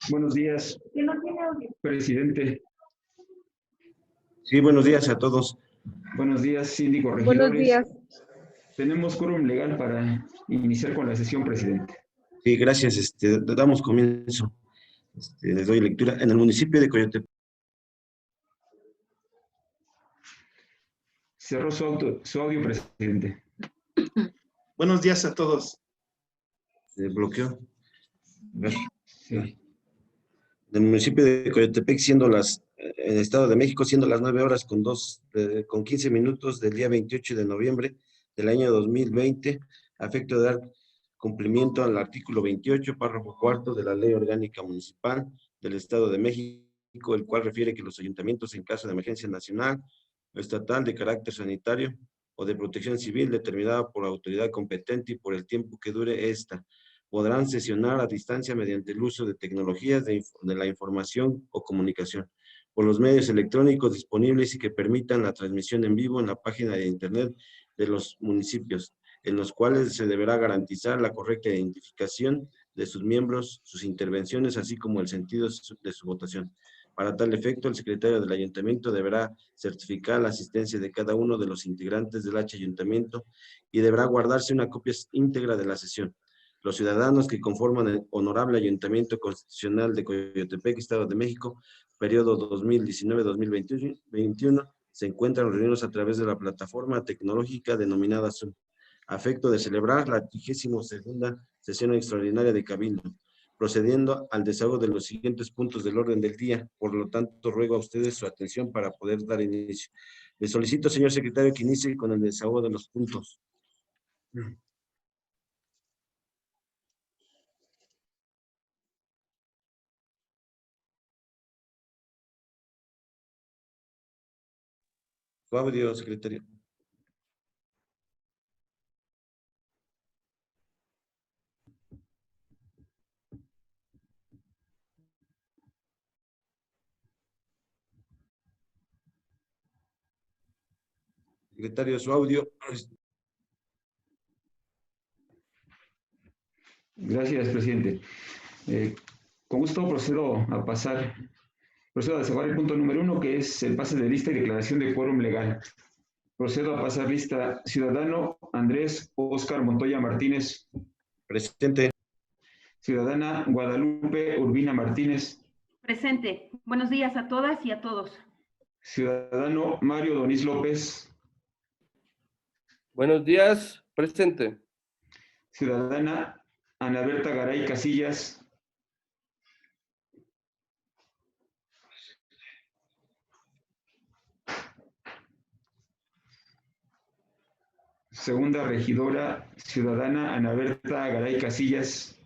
Buenos días, presidente. Sí, buenos días a todos. Buenos días, síndico, regidores. Buenos días. Tenemos quórum legal para iniciar con la sesión, presidente. Sí, gracias. Damos comienzo. Les doy lectura. En el municipio de Coyotepec. Cerró su audio, presidente. Buenos días a todos. Se bloqueó. Sí. En el municipio de Coyotepec, en el Estado de México, siendo las 9 horas con 15 minutos del día 28 de noviembre del año 2020, a efecto de dar cumplimiento al artículo 28, párrafo cuarto de la Ley Orgánica Municipal del Estado de México, el cual refiere que los ayuntamientos, en caso de emergencia nacional o estatal de carácter sanitario o de protección civil determinada por la autoridad competente y por el tiempo que dure esta, podrán sesionar a distancia mediante el uso de tecnologías de la información o comunicación por los medios electrónicos disponibles y que permitan la transmisión en vivo en la página de internet de los municipios, en los cuales se deberá garantizar la correcta identificación de sus miembros, sus intervenciones, así como el sentido de su votación. Para tal efecto, el secretario del ayuntamiento deberá certificar la asistencia de cada uno de los integrantes del ayuntamiento y deberá guardarse una copia íntegra de la sesión. Los ciudadanos que conforman el Honorable Ayuntamiento Constitucional de Coyotepec, Estado de México, periodo 2019-2021, se encuentran reunidos a través de la plataforma tecnológica denominada Zoom, a efecto de celebrar la 32ª sesión extraordinaria de Cabildo, procediendo al desahogo de los siguientes puntos del orden del día. Por lo tanto, ruego a ustedes su atención para poder dar inicio. Le solicito, señor secretario, que inicie con el desahogo de los puntos. Su audio, secretario. Secretario, su audio. Gracias, presidente. Con gusto procedo a desahogar el punto número 1, que es el pase de lista y declaración de quórum legal. Procedo a pasar lista. Ciudadano Andrés Óscar Montoya Martínez. Presente. Ciudadana Guadalupe Urbina Martínez. Presente. Buenos días a todas y a todos. Ciudadano Mario Donís López. Buenos días, presente. Ciudadana Ana Berta Garay Casillas. Segunda regidora, ciudadana Ana Berta Garay Casillas.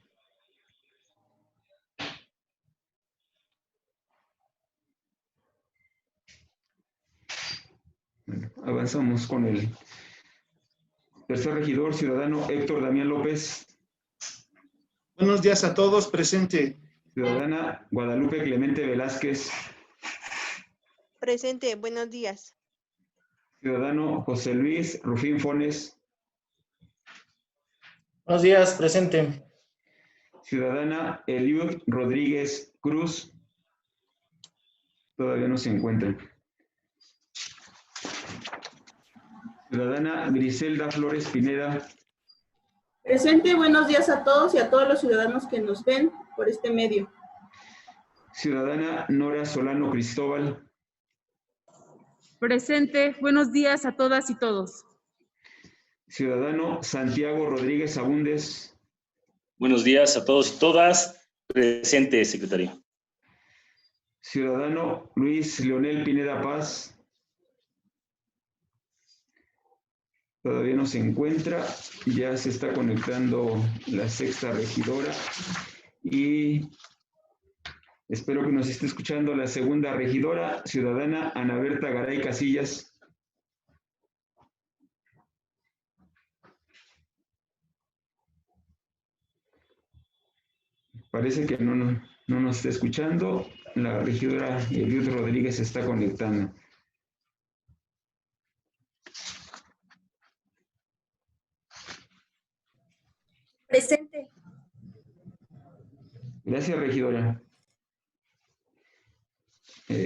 Bueno, avanzamos con el tercer regidor, ciudadano Héctor Damián López. Buenos días a todos, presente. Ciudadana Guadalupe Clemente Velázquez. Presente, buenos días. Ciudadano José Luis Rufín Fones. Buenos días, presente. Ciudadana Eliud Rodríguez Cruz. Todavía no se encuentra. Ciudadana Griselda Flores Pineda. Presente, buenos días a todos y a todos los ciudadanos que nos ven por este medio. Ciudadana Nora Solano Cristóbal. Presente, buenos días a todas y todos. Ciudadano Santiago Rodríguez Abúndez. Buenos días a todos y todas. Presente, secretario. Ciudadano Luis Leonel Pineda Paz. Todavía no se encuentra. Ya se está conectando la sexta regidora. Y espero que nos esté escuchando la segunda regidora, ciudadana Ana Berta Garay Casillas. Parece que no nos está escuchando. La regidora Eliud Rodríguez se está conectando. Gracias, regidora.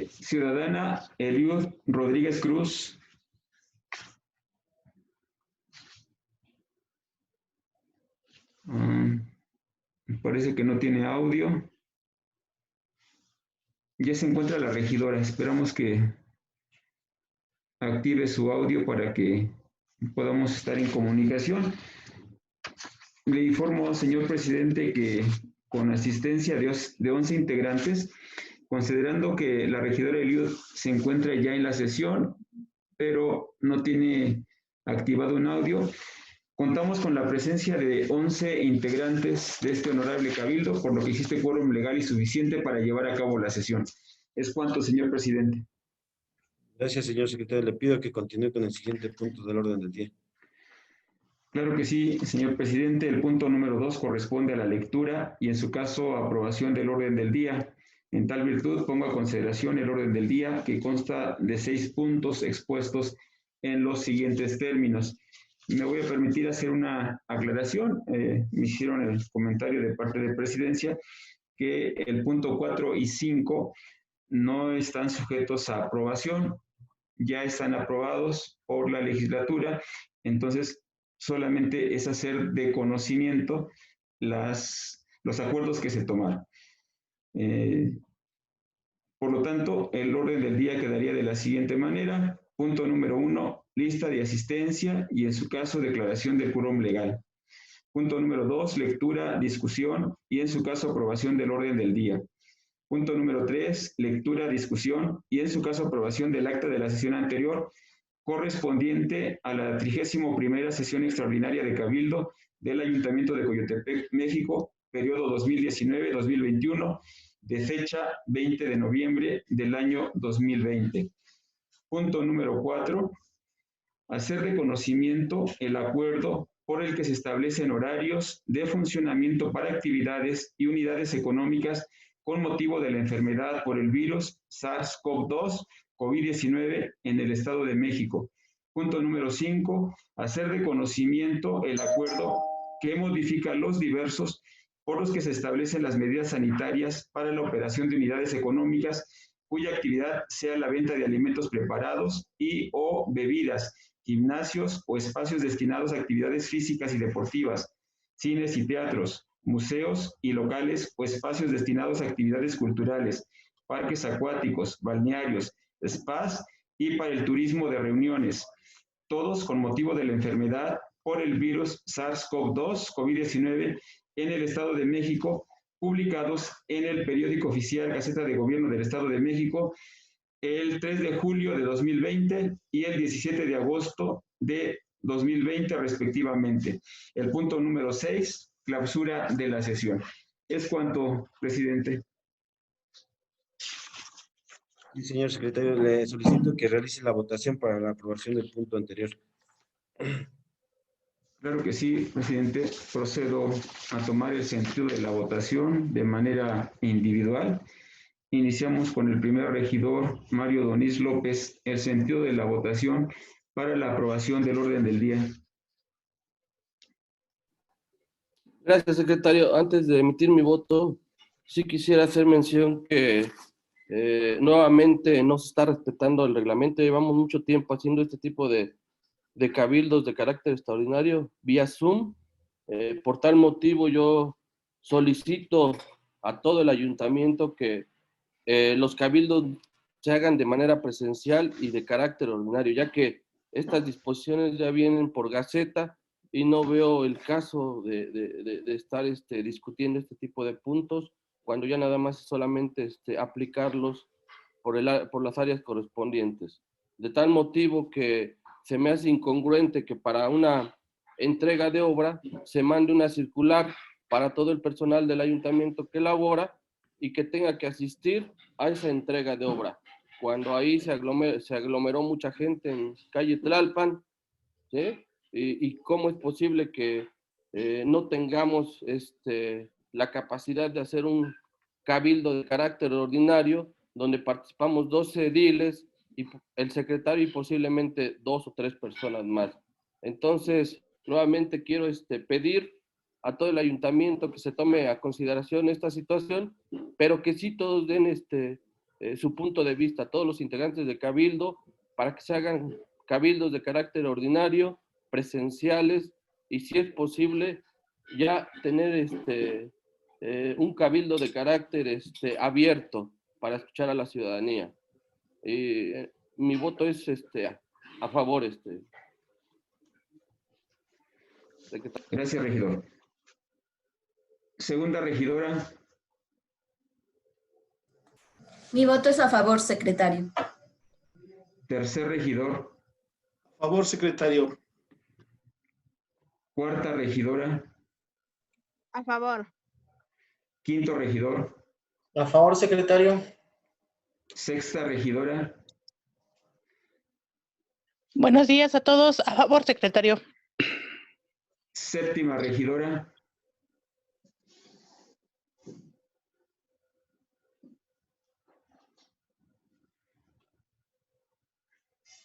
Ciudadana Eliud Rodríguez Cruz. Parece que no tiene audio. Ya se encuentra la regidora. Esperamos que active su audio para que podamos estar en comunicación. Le informo, señor presidente, que con asistencia de 11 integrantes, considerando que la regidora Eliud se encuentra ya en la sesión, pero no tiene activado un audio, contamos con la presencia de 11 integrantes de este honorable cabildo, por lo que existe quórum legal y suficiente para llevar a cabo la sesión. Es cuanto, señor presidente. Gracias, señor secretario. Le pido que continúe con el siguiente punto del orden del día. Claro que sí, señor presidente. El punto número 2 corresponde a la lectura y, en su caso, aprobación del orden del día. En tal virtud, pongo a consideración el orden del día, que consta de 6 puntos expuestos en los siguientes términos. Me voy a permitir hacer una aclaración. Me hicieron el comentario de parte de Presidencia que el punto 4 y 5 no están sujetos a aprobación, ya están aprobados por la legislatura, entonces solamente es hacer de conocimiento los acuerdos que se tomaron. Por lo tanto, el orden del día quedaría de la siguiente manera. Punto número 1, lista de asistencia y, en su caso, declaración de quórum legal. Punto número 2, lectura, discusión y, en su caso, aprobación del orden del día. Punto número 3, lectura, discusión y, en su caso, aprobación del acta de la sesión anterior correspondiente a la 31ª sesión extraordinaria de Cabildo del Ayuntamiento de Coyotepec, México, periodo 2019-2021, de fecha 20 de noviembre del año 2020. Punto número 4, hacer de conocimiento el acuerdo por el que se establecen horarios de funcionamiento para actividades y unidades económicas con motivo de la enfermedad por el virus SARS-CoV-2, COVID-19 en el Estado de México. Punto número 5, hacer de conocimiento el acuerdo que modifica los diversos por los que se establecen las medidas sanitarias para la operación de unidades económicas cuya actividad sea la venta de alimentos preparados y o bebidas, gimnasios o espacios destinados a actividades físicas y deportivas, cines y teatros, museos y locales o espacios destinados a actividades culturales, parques acuáticos, balnearios, spas y para el turismo de reuniones, todos con motivo de la enfermedad por el virus SARS-CoV-2, COVID-19 en el Estado de México, publicados en el periódico oficial Gaceta de Gobierno del Estado de México el 3 de julio de 2020 y el 17 de agosto de 2020 respectivamente. El punto número 6, clausura de la sesión. Es cuanto, presidente. Sí, señor secretario, le solicito que realice la votación para la aprobación del punto anterior. Claro que sí, presidente. Procedo a tomar el sentido de la votación de manera individual. Iniciamos con el primer regidor, Mario Donís López, el sentido de la votación para la aprobación del orden del día. Gracias, secretario. Antes de emitir mi voto, sí quisiera hacer mención que nuevamente no se está respetando el reglamento. Llevamos mucho tiempo haciendo este tipo de cabildos de carácter extraordinario vía Zoom. Por tal motivo, yo solicito a todo el ayuntamiento que los cabildos se hagan de manera presencial y de carácter ordinario, ya que estas disposiciones ya vienen por Gaceta y no veo el caso de estar discutiendo este tipo de puntos cuando ya nada más es solamente aplicarlos por las áreas correspondientes. De tal motivo que se me hace incongruente que para una entrega de obra se mande una circular para todo el personal del ayuntamiento que labora y que tenga que asistir a esa entrega de obra, cuando ahí se aglomeró mucha gente en calle Tlalpan, ¿sí? Y cómo es posible que no tengamos la capacidad de hacer un cabildo de carácter ordinario donde participamos 12 ediles y el secretario y posiblemente 2 o 3 personas más. Entonces, nuevamente quiero pedir a todo el ayuntamiento que se tome a consideración esta situación, pero que sí todos den su punto de vista, todos los integrantes de Cabildo, para que se hagan cabildos de carácter ordinario, presenciales, y si es posible, ya tener un cabildo de carácter abierto para escuchar a la ciudadanía. Mi voto es a favor. Gracias, regidor. Segunda regidora. Mi voto es a favor, secretario. Tercer regidor. A favor, secretario. Cuarta regidora. A favor. Quinto regidor. A favor, secretario. Sexta regidora. Buenos días a todos. A favor, secretario. Séptima regidora.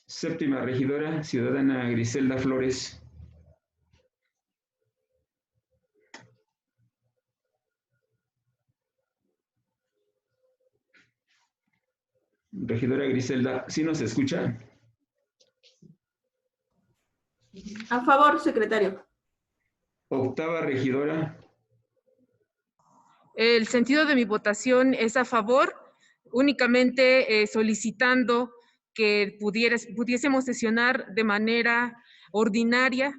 Séptima regidora, ciudadana Griselda Flores. Regidora Griselda, ¿sí nos escucha? A favor, secretario. Octava regidora. El sentido de mi votación es a favor, únicamente solicitando que pudiésemos sesionar de manera ordinaria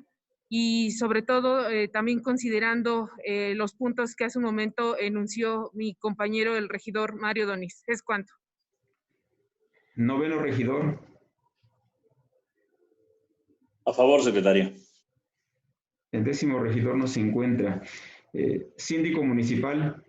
y sobre todo también considerando los puntos que hace un momento enunció mi compañero, el regidor Mario Doniz. ¿Es cuánto? Noveno regidor. A favor, secretario. El décimo regidor no se encuentra. Síndico municipal.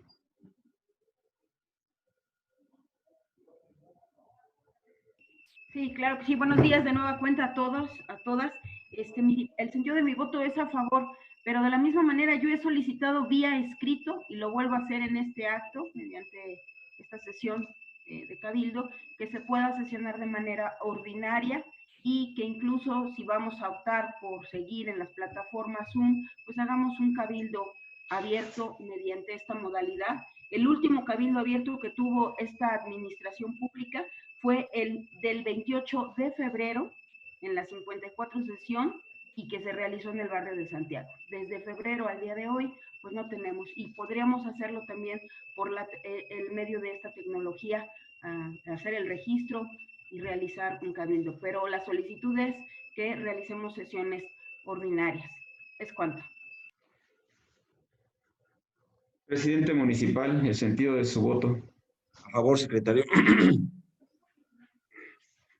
Sí, claro que sí. Buenos días de nueva cuenta a todos, a todas. El sentido de mi voto es a favor, pero de la misma manera yo he solicitado vía escrito, y lo vuelvo a hacer en este acto, mediante esta sesión de Cabildo, que se pueda sesionar de manera ordinaria y que incluso si vamos a optar por seguir en las plataformas Zoom, pues hagamos un cabildo abierto mediante esta modalidad. El último cabildo abierto que tuvo esta administración pública fue el del 28 de febrero, en la 54 sesión, y que se realizó en el barrio de Santiago. Desde febrero al día de hoy, pues no tenemos, y podríamos hacerlo también por el medio de esta tecnología, hacer el registro y realizar un cabildo, pero la solicitud es que realicemos sesiones ordinarias. Es cuanto. Presidente municipal, el sentido de su voto. A favor, secretario.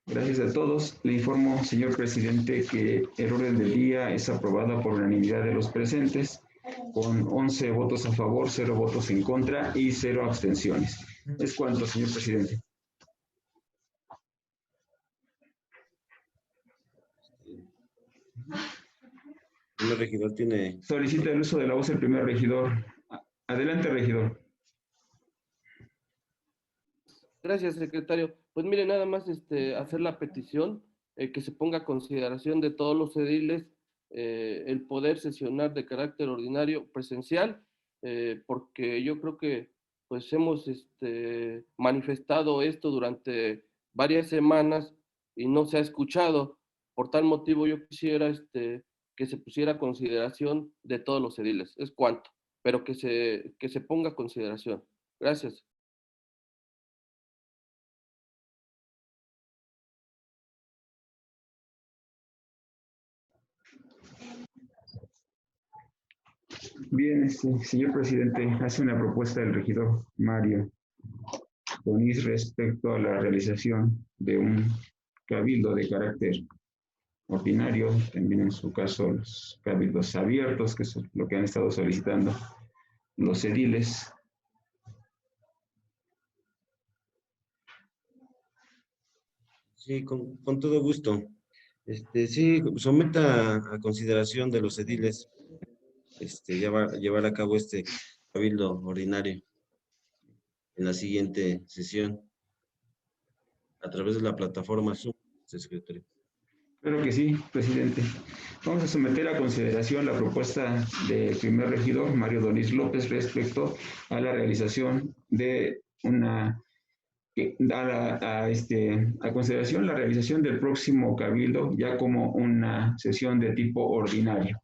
Gracias a todos. Le informo, señor presidente, que el orden del día es aprobado por unanimidad de los presentes, con 11 votos a favor, 0 votos en contra y 0 abstenciones. Es cuanto, señor presidente. El regidor tiene... Solicita el uso de la voz el primer regidor. Adelante, regidor. Gracias, secretario. Pues mire, nada más hacer la petición, que se ponga a consideración de todos los ediles el poder sesionar de carácter ordinario presencial, porque yo creo que pues hemos manifestado esto durante varias semanas y no se ha escuchado. Por tal motivo yo quisiera que se pusiera a consideración de todos los ediles. Es cuanto, pero que se ponga a consideración. Gracias. Bien, señor presidente, hace una propuesta del regidor Mario Doniz respecto a la realización de un cabildo de carácter ordinario, también en su caso los cabildos abiertos, que es lo que han estado solicitando los ediles. Sí, con todo gusto. Sí, someta a consideración de los ediles llevar a cabo este cabildo ordinario en la siguiente sesión a través de la plataforma Zoom, secretario. Claro que sí, presidente. Vamos a someter a consideración la propuesta del primer regidor, Mario Donis López, respecto a la realización de a consideración la realización del próximo cabildo ya como una sesión de tipo ordinario.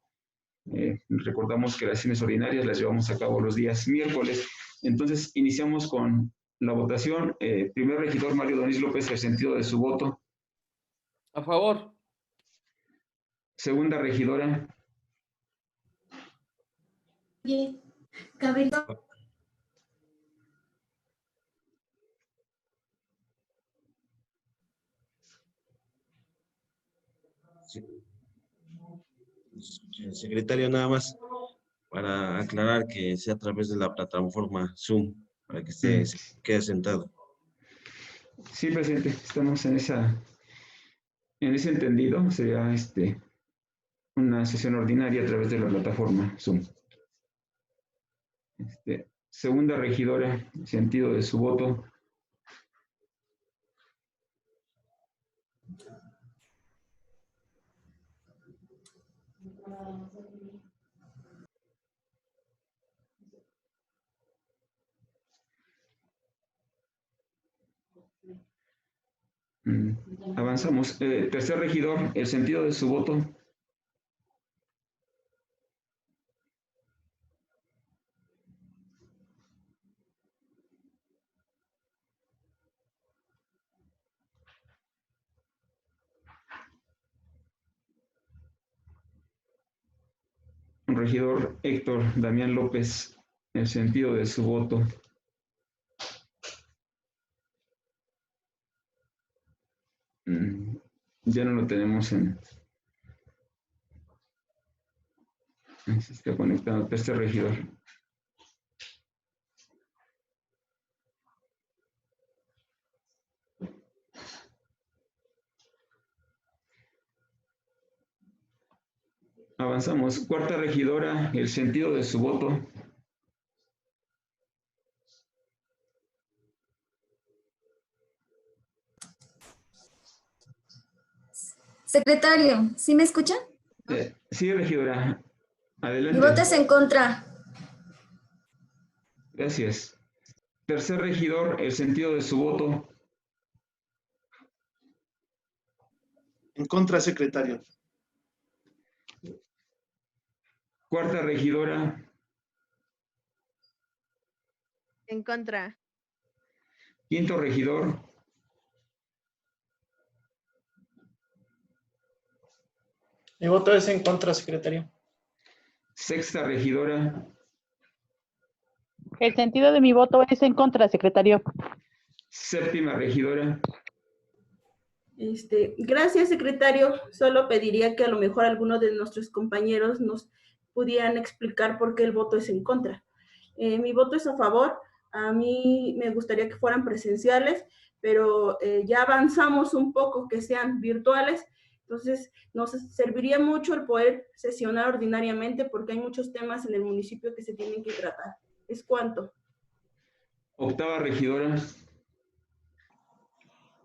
Recordamos que las sesiones ordinarias las llevamos a cabo los días miércoles. Entonces, iniciamos con la votación. Primer regidor Mario Donis López, el sentido de su voto. A favor. Segunda regidora. Bien. Cabildo. Secretario, nada más para aclarar que sea a través de la plataforma Zoom, para que se quede sentado. Sí, presidente, estamos en ese entendido. Sería una sesión ordinaria a través de la plataforma Zoom. Segunda regidora, sentido de su voto. Avanzamos. Tercer regidor, el sentido de su voto. Regidor Héctor Damián López, el sentido de su voto. Ya no lo tenemos se está conectado este regidor. Avanzamos. Cuarta regidora, el sentido de su voto. Secretario, ¿sí me escucha? Sí, regidora. Adelante. Mi voto es en contra. Gracias. Tercer regidor, el sentido de su voto. En contra, secretario. Cuarta regidora. En contra. Quinto regidor. Mi voto es en contra, secretario. Sexta regidora. El sentido de mi voto es en contra, secretario. Séptima regidora. Gracias, secretario. Solo pediría que a lo mejor algunos de nuestros compañeros nos pudieran explicar por qué el voto es en contra. Mi voto es a favor. A mí me gustaría que fueran presenciales, pero ya avanzamos un poco que sean virtuales. Entonces, nos serviría mucho el poder sesionar ordinariamente porque hay muchos temas en el municipio que se tienen que tratar. ¿Es cuánto? Octava regidora.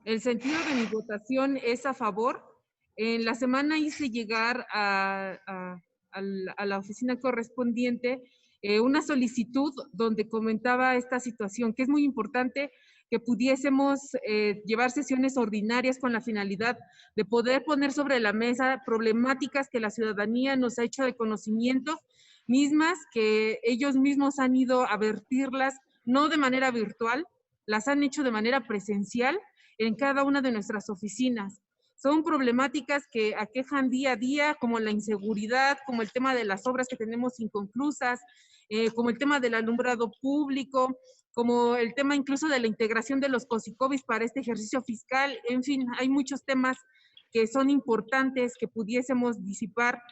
El sentido de mi votación es a favor. En la semana hice llegar a la oficina correspondiente una solicitud donde comentaba esta situación, que es muy importante que pudiésemos llevar sesiones ordinarias con la finalidad de poder poner sobre la mesa problemáticas que la ciudadanía nos ha hecho de conocimiento, mismas que ellos mismos han ido a vertirlas, no de manera virtual, las han hecho de manera presencial en cada una de nuestras oficinas. Son problemáticas que aquejan día a día, como la inseguridad, como el tema de las obras que tenemos inconclusas, como el tema del alumbrado público, como el tema incluso de la integración de los COSICOVIS para este ejercicio fiscal. En fin, hay muchos temas que son importantes que pudiésemos disipar,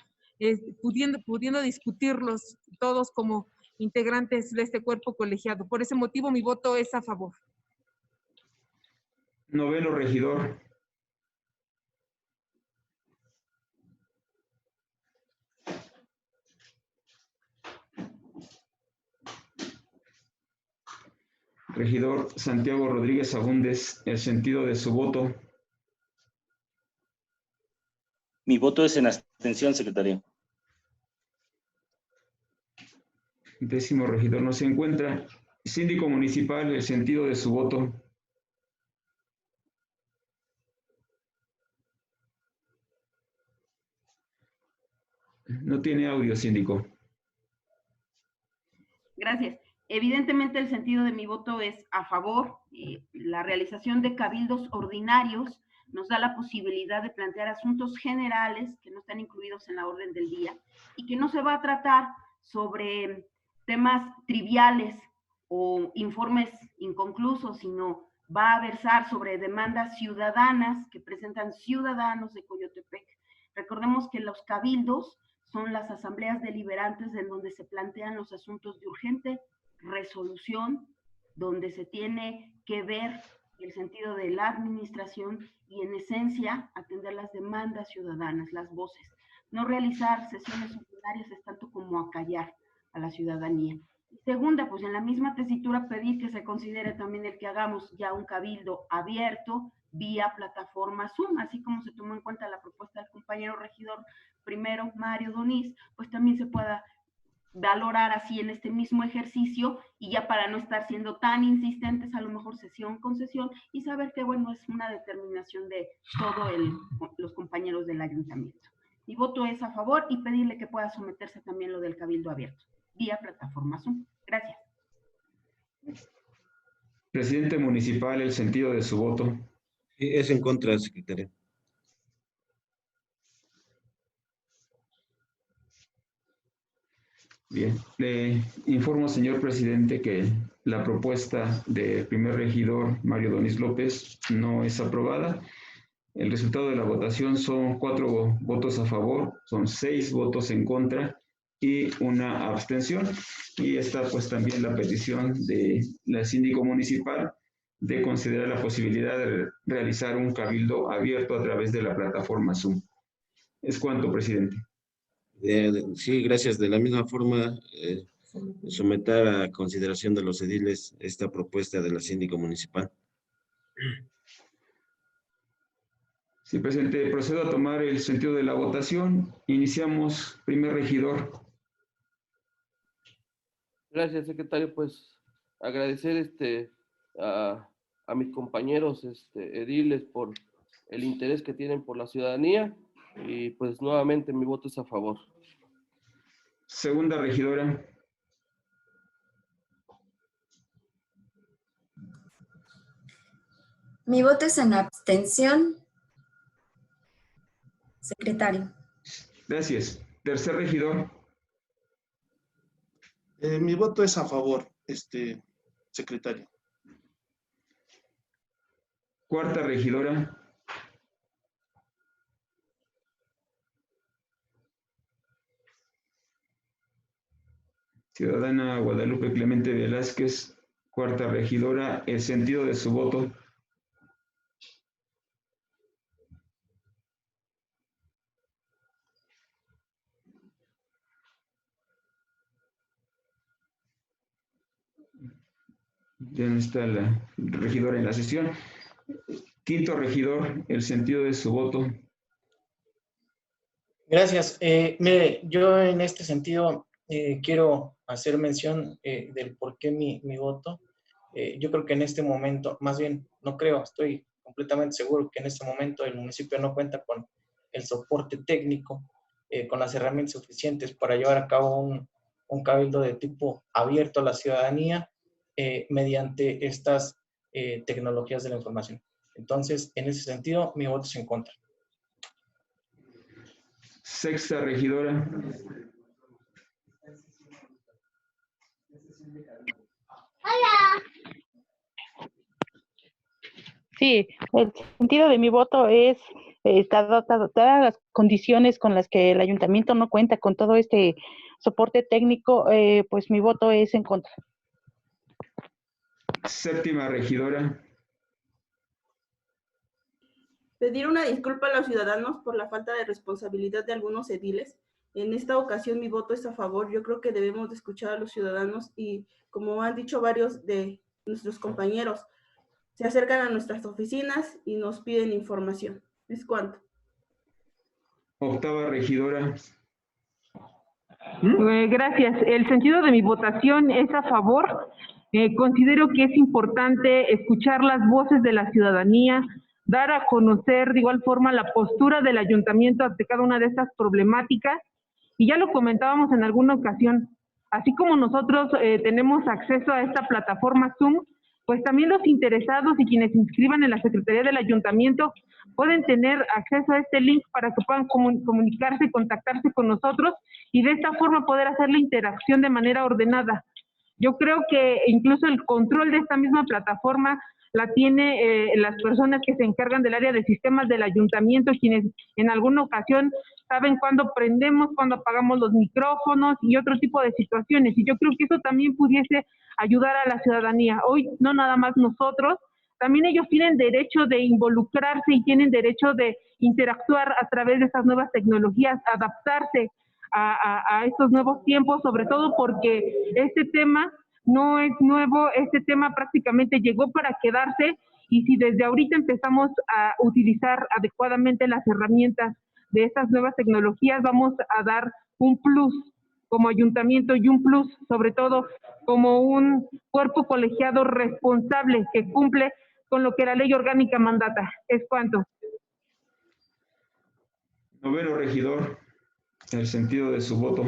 pudiendo discutirlos todos como integrantes de este cuerpo colegiado. Por ese motivo, mi voto es a favor. Noveno regidor. Regidor Santiago Rodríguez Agúndez, el sentido de su voto. Mi voto es en abstención, secretario. 10º regidor no se encuentra. Síndico municipal, el sentido de su voto. No tiene audio, síndico. Gracias. Evidentemente el sentido de mi voto es a favor. La realización de cabildos ordinarios nos da la posibilidad de plantear asuntos generales que no están incluidos en la orden del día y que no se va a tratar sobre temas triviales o informes inconclusos, sino va a versar sobre demandas ciudadanas que presentan ciudadanos de Coyotepec. Recordemos que los cabildos son las asambleas deliberantes en donde se plantean los asuntos de urgente resolución, donde se tiene que ver el sentido de la administración y en esencia atender las demandas ciudadanas, las voces. No realizar sesiones ordinarias es tanto como acallar a la ciudadanía. Segunda, pues en la misma tesitura pedir que se considere también el que hagamos ya un cabildo abierto vía plataforma Zoom, así como se tomó en cuenta la propuesta del compañero regidor primero, Mario Donís, pues también se pueda valorar así en este mismo ejercicio y ya para no estar siendo tan insistentes, a lo mejor sesión con sesión y saber que, bueno, es una determinación de todos los compañeros del ayuntamiento. Mi voto es a favor y pedirle que pueda someterse también lo del cabildo abierto, vía plataforma Zoom. Gracias. Presidente municipal, el sentido de su voto. Es en contra, secretario. Bien, le informo, señor presidente, que la propuesta del primer regidor, Mario Donís López, no es aprobada. El resultado de la votación son 4 votos a favor, son 6 votos en contra y una abstención. Y está pues también la petición de la síndico municipal de considerar la posibilidad de realizar un cabildo abierto a través de la plataforma Zoom. ¿Es cuánto, presidente? Sí, gracias. De la misma forma, someter a consideración de los ediles esta propuesta de la síndico municipal. Sí, presidente, procedo a tomar el sentido de la votación. Iniciamos, primer regidor. Gracias, secretario. Pues agradecer a mis compañeros ediles por el interés que tienen por la ciudadanía y pues nuevamente mi voto es a favor. Segunda regidora. Mi voto es en abstención. Secretario. Gracias. Tercer regidor. Mi voto es a favor, secretario. Cuarta regidora. Ciudadana Guadalupe Clemente Velázquez, cuarta regidora, el sentido de su voto. Ya no está la regidora en la sesión. Quinto regidor, el sentido de su voto. Gracias. Mire, yo en este sentido quiero hacer mención del por qué mi voto. Yo creo que en este momento, más bien, no creo, estoy completamente seguro que en este momento el municipio no cuenta con el soporte técnico, con las herramientas suficientes para llevar a cabo un cabildo de tipo abierto a la ciudadanía mediante estas tecnologías de la información. Entonces, en ese sentido, mi voto es en contra. Sexta regidora. Hola. Sí, el sentido de mi voto es, dadas las condiciones con las que el ayuntamiento no cuenta con todo este soporte técnico, pues mi voto es en contra. Séptima regidora. Pedir una disculpa a los ciudadanos por la falta de responsabilidad de algunos ediles. En esta ocasión mi voto es a favor. Yo creo que debemos de escuchar a los ciudadanos y, como han dicho varios de nuestros compañeros, se acercan a nuestras oficinas y nos piden información. ¿Es cuánto? Octava regidora. Gracias. El sentido de mi votación es a favor. Considero que es importante escuchar las voces de la ciudadanía, dar a conocer de igual forma la postura del ayuntamiento ante cada una de estas problemáticas. Y ya lo comentábamos en alguna ocasión, así como nosotros tenemos acceso a esta plataforma Zoom, pues también los interesados y quienes se inscriban en la Secretaría del Ayuntamiento pueden tener acceso a este link para que puedan comunicarse, contactarse con nosotros y de esta forma poder hacer la interacción de manera ordenada. Yo creo que incluso el control de esta misma plataforma la tiene las personas que se encargan del área de sistemas del ayuntamiento, quienes en alguna ocasión saben cuándo prendemos, cuándo apagamos los micrófonos y otro tipo de situaciones. Y yo creo que eso también pudiese ayudar a la ciudadanía. Hoy no nada más nosotros, también ellos tienen derecho de involucrarse y tienen derecho de interactuar a través de estas nuevas tecnologías, adaptarse a estos nuevos tiempos, sobre todo porque este tema no es nuevo, este tema prácticamente llegó para quedarse y si desde ahorita empezamos a utilizar adecuadamente las herramientas de estas nuevas tecnologías, vamos a dar un plus como ayuntamiento y un plus sobre todo como un cuerpo colegiado responsable que cumple con lo que la ley orgánica mandata. ¿Es cuánto? Noveno regidor, en el sentido de su voto.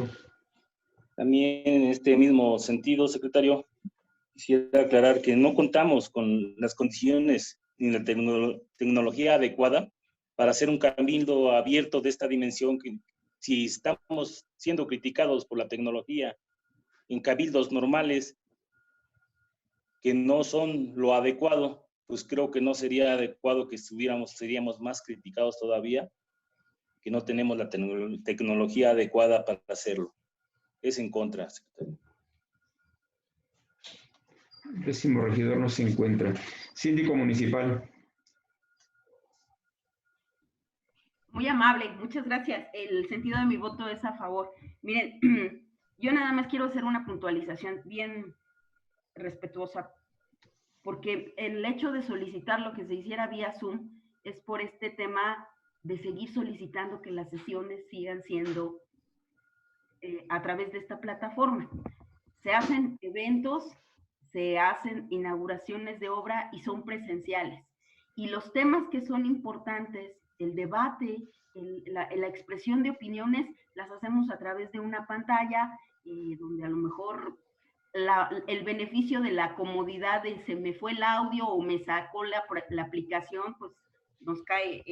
También en este mismo sentido, secretario, quisiera aclarar que no contamos con las condiciones ni la tecnología adecuada para hacer un cabildo abierto de esta dimensión, que si estamos siendo criticados por la tecnología en cabildos normales que no son lo adecuado, pues creo que no sería adecuado que seríamos más criticados todavía, que no tenemos la tecnología adecuada para hacerlo. Es en contra, secretario. Décimo regidor no se encuentra. Síndico municipal. Muy amable, muchas gracias. El sentido de mi voto es a favor. Miren, yo nada más quiero hacer una puntualización bien respetuosa, porque el hecho de solicitar lo que se hiciera vía Zoom es por este tema de seguir solicitando que las sesiones sigan siendo a través de esta plataforma. Se hacen eventos, se hacen inauguraciones de obra y son presenciales. Y los temas que son importantes, el debate, la expresión de opiniones, las hacemos a través de una pantalla donde a lo mejor el beneficio de la comodidad de se me fue el audio o me sacó la aplicación, pues nos cae,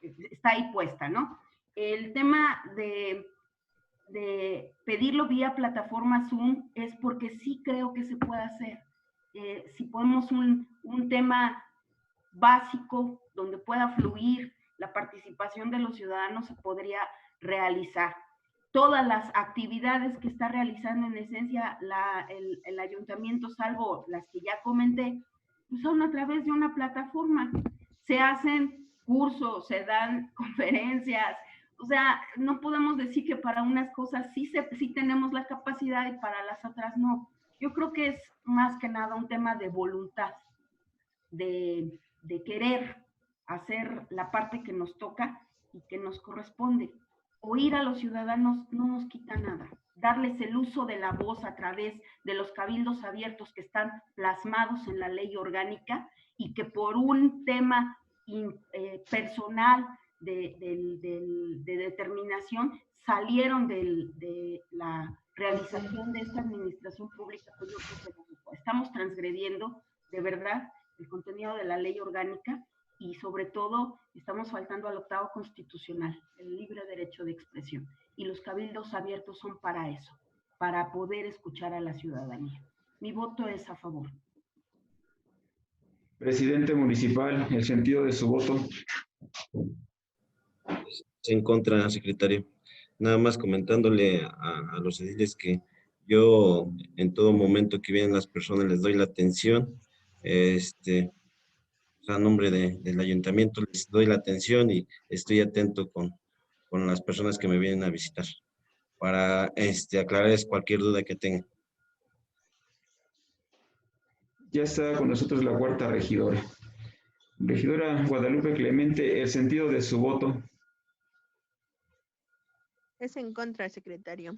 está ahí puesta, ¿no? El tema de pedirlo vía plataforma Zoom es porque sí creo que se puede hacer. Si ponemos un tema básico donde pueda fluir la participación de los ciudadanos, se podría realizar. Todas las actividades que está realizando en esencia el ayuntamiento, salvo las que ya comenté, pues son a través de una plataforma. Se hacen cursos, se dan conferencias. O sea, no podemos decir que para unas cosas sí tenemos la capacidad y para las otras no. Yo creo que es más que nada un tema de voluntad, de querer hacer la parte que nos toca y que nos corresponde. Oír a los ciudadanos no nos quita nada. Darles el uso de la voz a través de los cabildos abiertos que están plasmados en la ley orgánica y que por un tema personal de determinación salieron de la realización de esta administración pública, pues yo creo que estamos transgrediendo de verdad el contenido de la ley orgánica y sobre todo estamos faltando al octavo constitucional, el libre derecho de expresión. Y los cabildos abiertos son para eso, para poder escuchar a la ciudadanía. Mi voto es a favor. Presidente municipal, el sentido de su voto. En contra, secretario. Nada más comentándole a los ediles que yo en todo momento que vienen las personas les doy la atención, a nombre del ayuntamiento les doy la atención y estoy atento con las personas que me vienen a visitar para aclararles cualquier duda que tengan. Ya está con nosotros la cuarta regidora. Regidora Guadalupe Clemente, el sentido de su voto. Es en contra, secretario.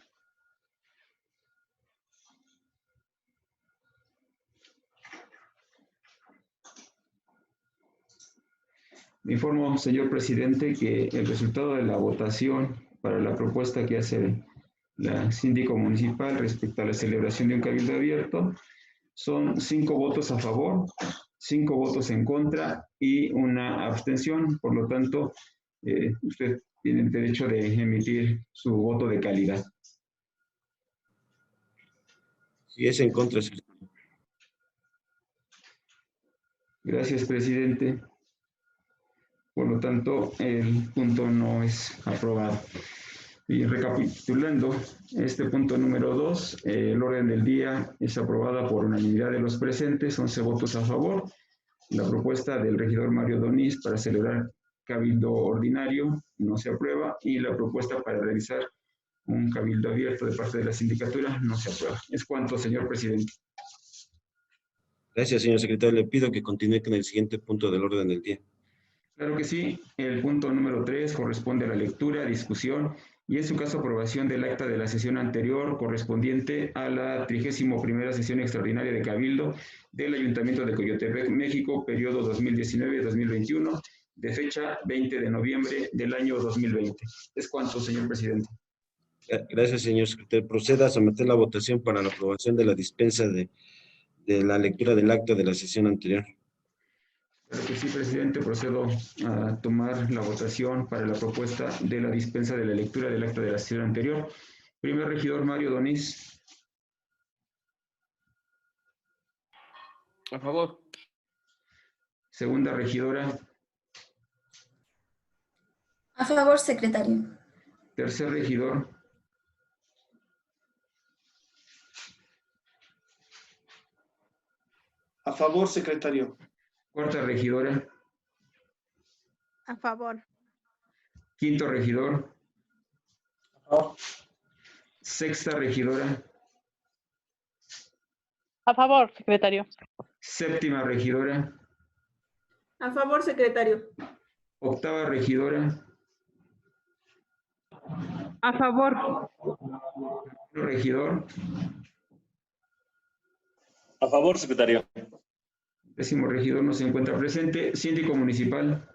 Le informo, señor presidente, que el resultado de la votación para la propuesta que hace la síndico municipal respecto a la celebración de un cabildo abierto son 5 votos a favor, 5 votos en contra y una abstención. Por lo tanto, usted tiene el derecho de emitir su voto de calidad. Sí, es en contra, secretario. Gracias, presidente. Por lo tanto, el punto no es aprobado. Y recapitulando, este punto número 2, el orden del día es aprobada por unanimidad de los presentes, 11 votos a favor. La propuesta del regidor Mario Donís para celebrar cabildo ordinario no se aprueba y la propuesta para realizar un cabildo abierto de parte de la sindicatura no se aprueba. Es cuanto, señor presidente. Gracias, señor secretario. Le pido que continúe con el siguiente punto del orden del día. Claro que sí. El punto número 3 corresponde a la lectura, discusión y en su caso aprobación del acta de la sesión anterior correspondiente a la 31ª sesión extraordinaria de Cabildo del Ayuntamiento de Coyotepec, México, periodo 2019-2021, de fecha 20 de noviembre del año 2020. Es cuanto, señor presidente. Gracias, señor secretario. Proceda a someter la votación para la aprobación de la dispensa de la lectura del acta de la sesión anterior. Claro que sí, presidente. Procedo a tomar la votación para la propuesta de la dispensa de la lectura del acta de la sesión anterior. Primer regidor Mario Donís. A favor. Segunda regidora. A favor, secretario. Tercer regidor. A favor, secretario. Cuarta regidora. A favor. Quinto regidor. A favor. Sexta regidora. A favor, secretario. Séptima regidora. A favor, secretario. Octava regidora. A favor. Regidor. A favor, secretario. Décimo regidor no se encuentra presente. Síndico municipal.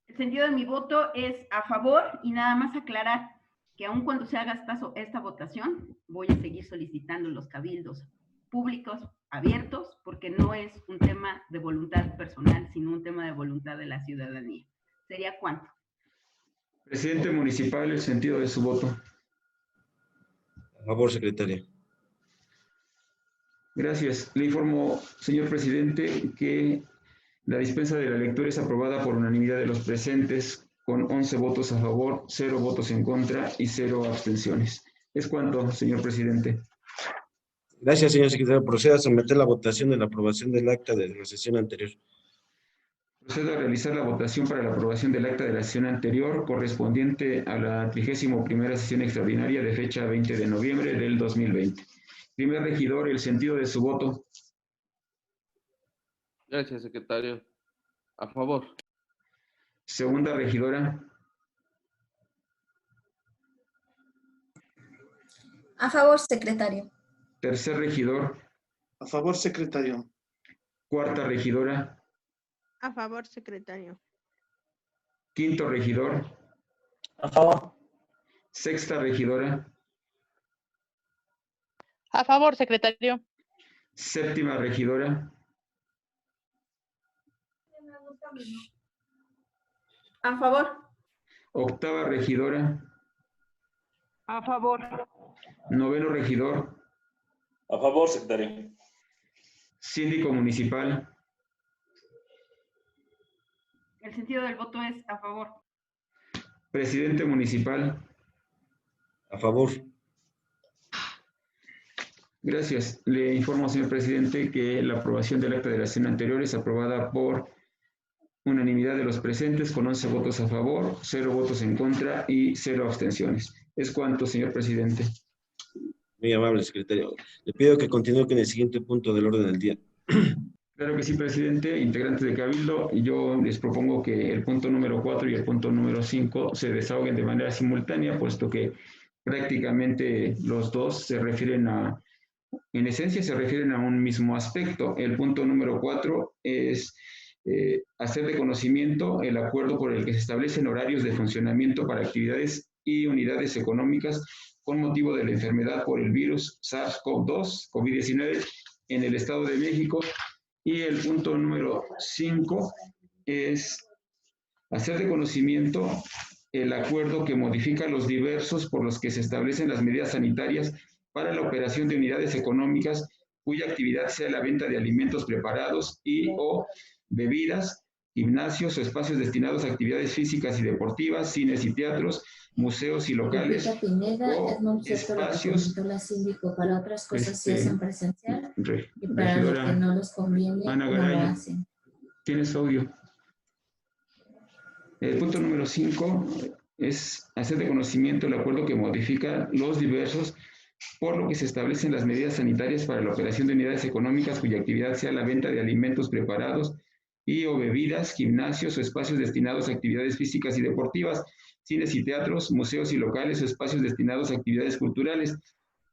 El sentido de mi voto es a favor y nada más aclarar que aun cuando se haga esta votación, voy a seguir solicitando los cabildos públicos abiertos porque no es un tema de voluntad personal, sino un tema de voluntad de la ciudadanía. ¿Sería cuánto? Presidente municipal, el sentido de su voto. A favor, secretario. Gracias. Le informo, señor presidente, que la dispensa de la lectura es aprobada por unanimidad de los presentes con 11 votos a favor, 0 votos en contra y 0 abstenciones. Es cuanto, señor presidente. Gracias, señor secretario. Proceda a someter la votación de la aprobación del acta de la sesión anterior. Procedo a realizar la votación para la aprobación del acta de la sesión anterior correspondiente a la 31ª sesión extraordinaria de fecha 20 de noviembre del 2020. Primer regidor, el sentido de su voto. Gracias, secretario. A favor. Segunda regidora. A favor, secretario. Tercer regidor. A favor, secretario. Cuarta regidora. A favor, secretario. Quinto regidor. A favor. Sexta regidora. A favor, secretario. Séptima regidora. A favor. Octava regidora. A favor. Noveno regidor. A favor, secretario. Síndico municipal. El sentido del voto es a favor. Presidente municipal. A favor. Gracias. Le informo, señor presidente, que la aprobación del acta de la sesión anterior es aprobada por unanimidad de los presentes con 11 votos a favor, 0 votos en contra y 0 abstenciones. Es cuanto, señor presidente. Muy amable, secretario. Le pido que continúe con el siguiente punto del orden del día. Claro Claro que sí, presidente, integrantes de Cabildo. Yo les propongo que el punto número 4 y el punto número 5 se desahoguen de manera simultánea, puesto que prácticamente los dos se refieren en esencia se refieren a un mismo aspecto. El punto número 4 es hacer de conocimiento el acuerdo por el que se establecen horarios de funcionamiento para actividades y unidades económicas con motivo de la enfermedad por el virus SARS-CoV-2, COVID-19, en el Estado de México. Y el punto número 5 es hacer de conocimiento el acuerdo que modifica los diversos por los que se establecen las medidas sanitarias para la operación de unidades económicas cuya actividad sea la venta de alimentos preparados y o bebidas, gimnasios o espacios destinados a actividades físicas y deportivas, cines y teatros, museos y locales o espacios. La síndico para otras cosas se hacen presencial y para regidora lo que no les conviene Ana no lo Garay, hacen. ¿tienes audio? El punto número 5 es hacer de conocimiento el acuerdo que modifica los diversos por lo que se establecen las medidas sanitarias para la operación de unidades económicas cuya actividad sea la venta de alimentos preparados y o bebidas, gimnasios o espacios destinados a actividades físicas y deportivas, cines y teatros, museos y locales o espacios destinados a actividades culturales,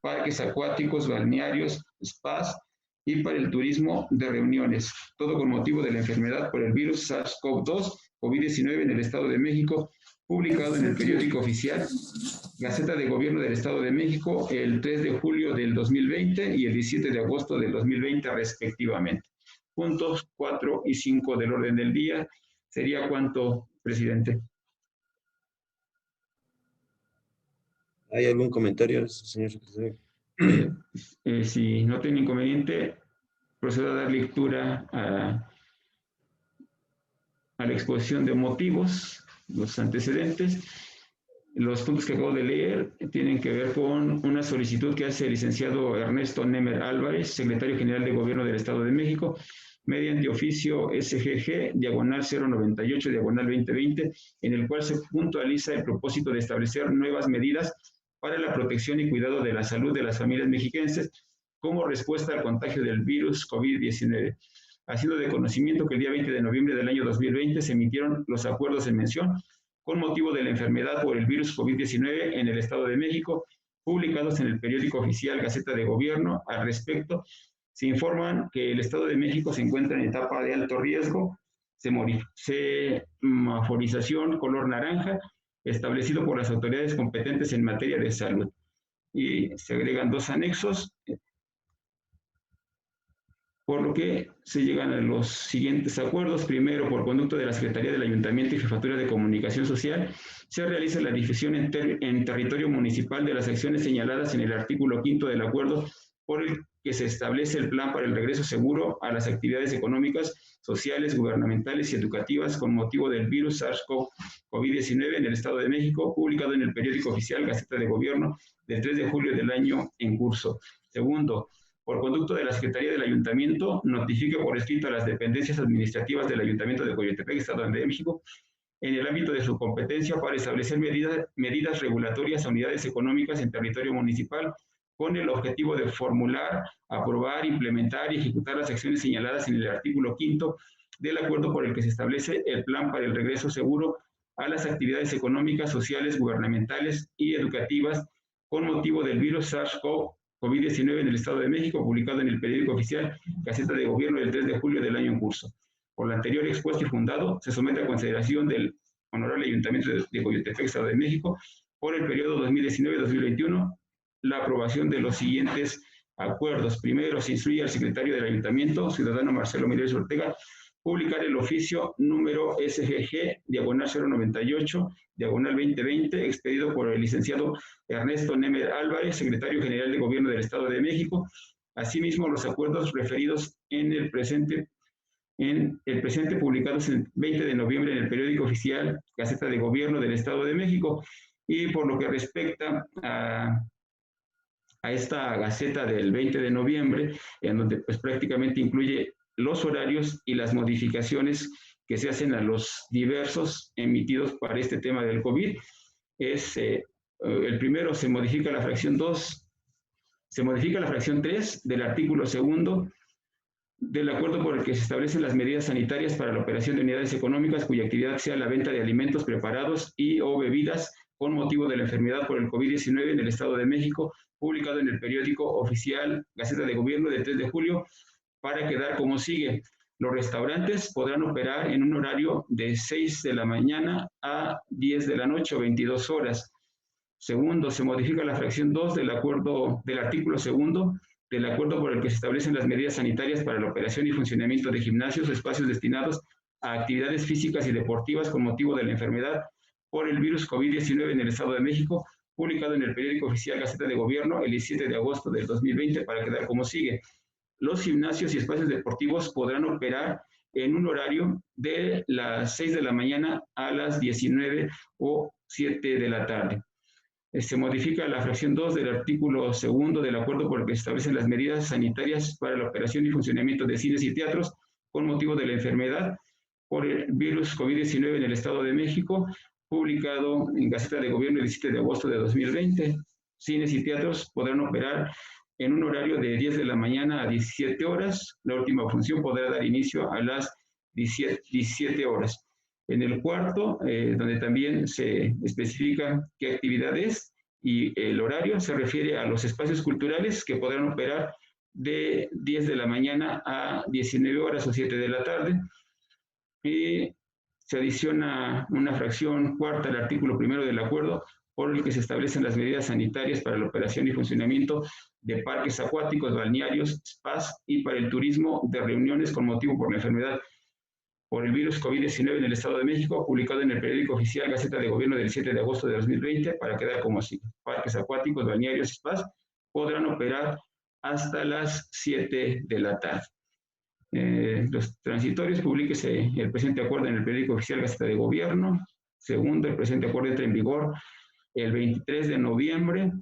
parques acuáticos, balnearios, spas y para el turismo de reuniones, todo con motivo de la enfermedad por el virus SARS-CoV-2, COVID-19 en el Estado de México, publicado en el periódico oficial Gaceta de Gobierno del Estado de México el 3 de julio del 2020 y el 17 de agosto del 2020 respectivamente. Puntos 4 y 5 del orden del día. ¿Sería cuánto, presidente? ¿Hay algún comentario, señor secretario? Si no tiene inconveniente, procedo a dar lectura a la exposición de motivos, los antecedentes. Los puntos que acabo de leer tienen que ver con una solicitud que hace el licenciado Ernesto Nemer Álvarez, secretario general de Gobierno del Estado de México, mediante oficio SGG, diagonal 098, diagonal 2020, en el cual se puntualiza el propósito de establecer nuevas medidas para la protección y cuidado de la salud de las familias mexiquenses como respuesta al contagio del virus COVID-19. Ha sido de conocimiento que el día 20 de noviembre del año 2020 se emitieron los acuerdos en mención con motivo de la enfermedad por el virus COVID-19 en el Estado de México, publicados en el periódico oficial Gaceta de Gobierno. Al respecto, se informan que el Estado de México se encuentra en etapa de alto riesgo, semaforización color naranja, establecido por las autoridades competentes en materia de salud. Y se agregan dos anexos, por lo que se llegan a los siguientes acuerdos. Primero, por conducto de la Secretaría del Ayuntamiento y Jefatura de Comunicación Social, se realiza la difusión en territorio municipal de las acciones señaladas en el artículo 5 del acuerdo por el que se establece el plan para el regreso seguro a las actividades económicas, sociales, gubernamentales y educativas con motivo del virus SARS-CoV-19 en el Estado de México, publicado en el periódico oficial Gaceta de Gobierno del 3 de julio del año en curso. Segundo, por conducto de la Secretaría del Ayuntamiento, notifique por escrito a las dependencias administrativas del Ayuntamiento de Coyotepec, Estado de México, en el ámbito de su competencia para establecer medidas regulatorias a unidades económicas en territorio municipal con el objetivo de formular, aprobar, implementar y ejecutar las acciones señaladas en el artículo 5 del acuerdo por el que se establece el plan para el regreso seguro a las actividades económicas, sociales, gubernamentales y educativas con motivo del virus SARS-CoV-19 en el Estado de México, publicado en el periódico oficial Gaceta de Gobierno del 3 de julio del año en curso. Por lo anterior expuesto y fundado, se somete a consideración del Honorable Ayuntamiento de Coyotepec, Estado de México, por el periodo 2019-2021, la aprobación de los siguientes acuerdos. Primero, se instruye al secretario del Ayuntamiento, ciudadano Marcelo Mireles Ortega, publicar el oficio número SGG, diagonal 098, diagonal 2020, expedido por el licenciado Ernesto Nemer Álvarez, secretario general de Gobierno del Estado de México. Asimismo, los acuerdos referidos en el presente publicados el 20 de noviembre en el periódico oficial Gaceta de Gobierno del Estado de México. Y por lo que respecta a esta Gaceta del 20 de noviembre, en donde pues prácticamente incluye los horarios y las modificaciones que se hacen a los diversos emitidos para este tema del COVID, es el primero, se modifica la fracción 2, se modifica la fracción 3 del artículo 2 del acuerdo por el que se establecen las medidas sanitarias para la operación de unidades económicas cuya actividad sea la venta de alimentos preparados y o bebidas con motivo de la enfermedad por el COVID-19 en el Estado de México, publicado en el periódico oficial Gaceta de Gobierno del 3 de julio, para quedar como sigue. Los restaurantes podrán operar en un horario de 6 de la mañana a 10 de la noche o 22 horas. Segundo, se modifica la fracción 2 del artículo segundo del acuerdo por el que se establecen las medidas sanitarias para la operación y funcionamiento de gimnasios o espacios destinados a actividades físicas y deportivas con motivo de la enfermedad por el virus COVID-19 en el Estado de México, publicado en el periódico oficial Gaceta de Gobierno el 17 de agosto del 2020, para quedar como sigue. Los gimnasios y espacios deportivos podrán operar en un horario de las 6 de la mañana a las 19 o 7 de la tarde. Se modifica la fracción 2 del artículo segundo del acuerdo por el que se establecen las medidas sanitarias para la operación y funcionamiento de cines y teatros con motivo de la enfermedad por el virus COVID-19 en el Estado de México, publicado en Gaceta de Gobierno el 17 de agosto de 2020. Cines y teatros podrán operar en un horario de 10 de la mañana a 17 horas. La última función podrá dar inicio a las 17 horas. En el cuarto, donde también se especifica qué actividad es y el horario, se refiere a los espacios culturales que podrán operar de 10 de la mañana a 19 horas o 7 de la tarde. Y se adiciona una fracción cuarta al artículo primero del acuerdo por el que se establecen las medidas sanitarias para la operación y funcionamiento de parques acuáticos, balnearios, spas y para el turismo de reuniones con motivo por la enfermedad por el virus COVID-19 en el Estado de México, publicado en el periódico oficial Gaceta de Gobierno del 7 de agosto de 2020, para quedar como sigue. Parques acuáticos, balnearios, spas podrán operar hasta las 7 de la tarde. Los transitorios, publíquese el presente acuerdo en el periódico oficial Gaceta de Gobierno. Segundo, el presente acuerdo entra en vigor el 23 de noviembre.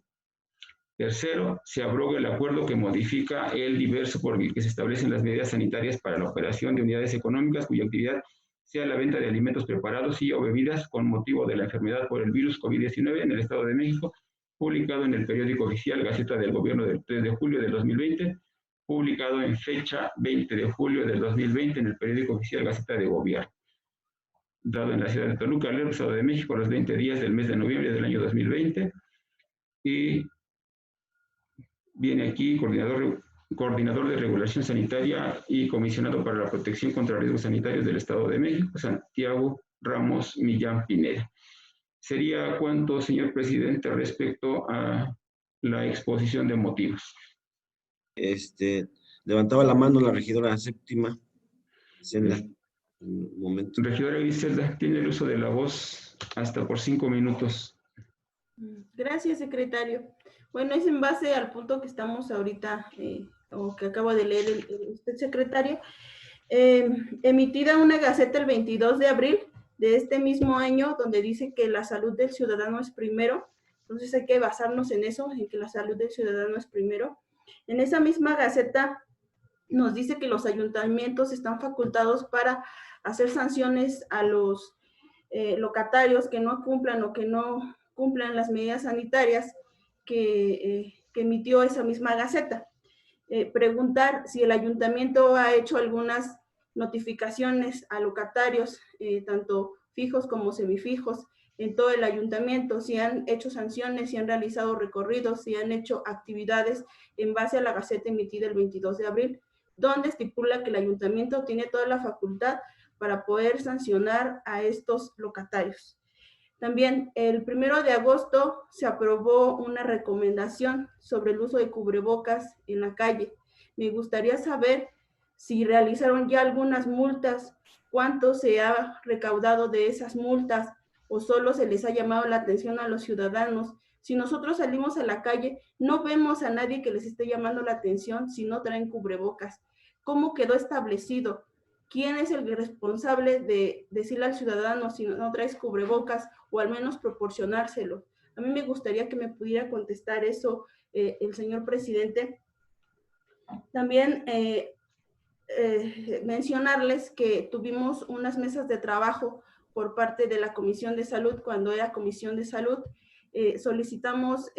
Tercero, se abroga el acuerdo que modifica el diverso por el que se establecen las medidas sanitarias para la operación de unidades económicas cuya actividad sea la venta de alimentos preparados y o bebidas con motivo de la enfermedad por el virus COVID-19 en el Estado de México, publicado en el periódico oficial Gaceta del Gobierno del 3 de julio del 2020, publicado en fecha 20 de julio del 2020 en el periódico oficial Gaceta de Gobierno, dado en la ciudad de Toluca, el Estado de México, los 20 días del mes de noviembre del año 2020, y viene aquí coordinador de regulación sanitaria y comisionado para la protección contra riesgos sanitarios del Estado de México, Santiago Ramos Millán Pineda. ¿Sería cuánto, señor presidente, respecto a la exposición de motivos? Levantaba la mano la regidora séptima. Un momento. Regidora Griselda, tiene el uso de la voz hasta por 5 minutos. Gracias, secretario. Bueno, es en base al punto que estamos ahorita, o que acabo de leer usted, secretario, emitida una gaceta el 22 de abril de este mismo año, donde dice que la salud del ciudadano es primero. Entonces hay que basarnos en eso, en que la salud del ciudadano es primero. En esa misma gaceta nos dice que los ayuntamientos están facultados para hacer sanciones a los locatarios que no cumplan o que no cumplan las medidas sanitarias que emitió esa misma gaceta. Preguntar si el ayuntamiento ha hecho algunas notificaciones a locatarios, tanto fijos como semifijos, en todo el ayuntamiento, si han hecho sanciones, si han realizado recorridos, si han hecho actividades en base a la gaceta emitida el 22 de abril, donde estipula que el ayuntamiento tiene toda la facultad para poder sancionar a estos locatarios. También el 1 de agosto se aprobó una recomendación sobre el uso de cubrebocas en la calle. Me gustaría saber si realizaron ya algunas multas, cuánto se ha recaudado de esas multas o solo se les ha llamado la atención a los ciudadanos. Si nosotros salimos a la calle, no vemos a nadie que les esté llamando la atención si no traen cubrebocas. ¿Cómo quedó establecido? ¿Quién es el responsable de decirle al ciudadano si no traes cubrebocas o al menos proporcionárselo? A mí me gustaría que me pudiera contestar eso el señor presidente. También mencionarles que tuvimos unas mesas de trabajo por parte de la Comisión de Salud. Cuando era Comisión de Salud, solicitamos